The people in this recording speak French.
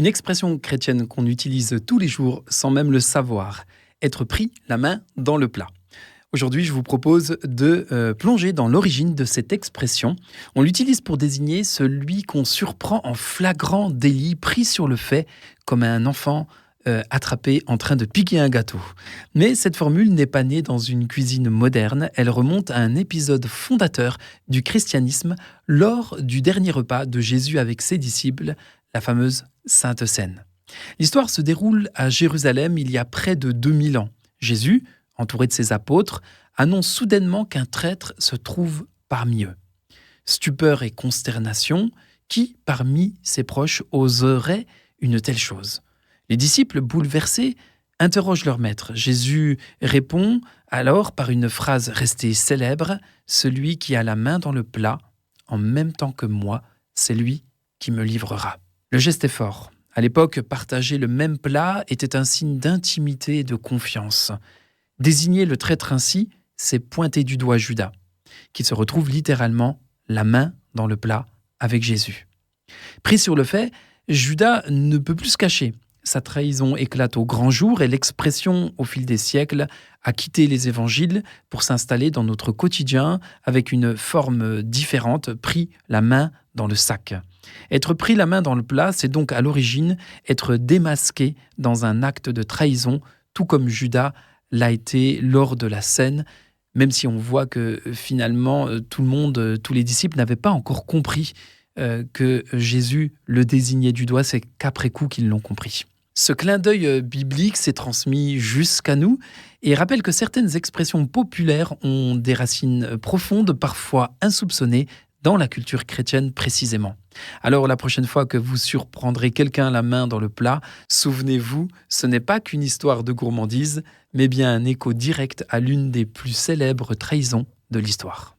Une expression chrétienne qu'on utilise tous les jours sans même le savoir, être pris la main dans le plat. Aujourd'hui, je vous propose de plonger dans l'origine de cette expression. On l'utilise pour désigner celui qu'on surprend en flagrant délit, pris sur le fait, comme un enfant attrapé en train de piquer un gâteau. Mais cette formule n'est pas née dans une cuisine moderne, elle remonte à un épisode fondateur du christianisme lors du dernier repas de Jésus avec ses disciples, la fameuse Sainte Seine. L'histoire se déroule à Jérusalem il y a près de 2000 ans. Jésus, entouré de ses apôtres, annonce soudainement qu'un traître se trouve parmi eux. Stupeur et consternation, qui, parmi ses proches, oserait une telle chose ? Les disciples, bouleversés, interrogent leur maître. Jésus répond alors par une phrase restée célèbre, « Celui qui a la main dans le plat, en même temps que moi, c'est lui qui me livrera. » Le geste est fort. À l'époque, partager le même plat était un signe d'intimité et de confiance. Désigner le traître ainsi, c'est pointer du doigt Judas, qui se retrouve littéralement la main dans le plat avec Jésus. Pris sur le fait, Judas ne peut plus se cacher. Sa trahison éclate au grand jour et l'expression, au fil des siècles, a quitté les évangiles pour s'installer dans notre quotidien avec une forme différente, pris la main dans le sac. Être pris la main dans le plat, c'est donc à l'origine être démasqué dans un acte de trahison, tout comme Judas l'a été lors de la scène, même si on voit que finalement tout le monde, tous les disciples n'avaient pas encore compris que Jésus le désignait du doigt, c'est qu'après coup qu'ils l'ont compris. Ce clin d'œil biblique s'est transmis jusqu'à nous et rappelle que certaines expressions populaires ont des racines profondes, parfois insoupçonnées, dans la culture chrétienne précisément. Alors la prochaine fois que vous surprendrez quelqu'un la main dans le plat, souvenez-vous, ce n'est pas qu'une histoire de gourmandise, mais bien un écho direct à l'une des plus célèbres trahisons de l'histoire.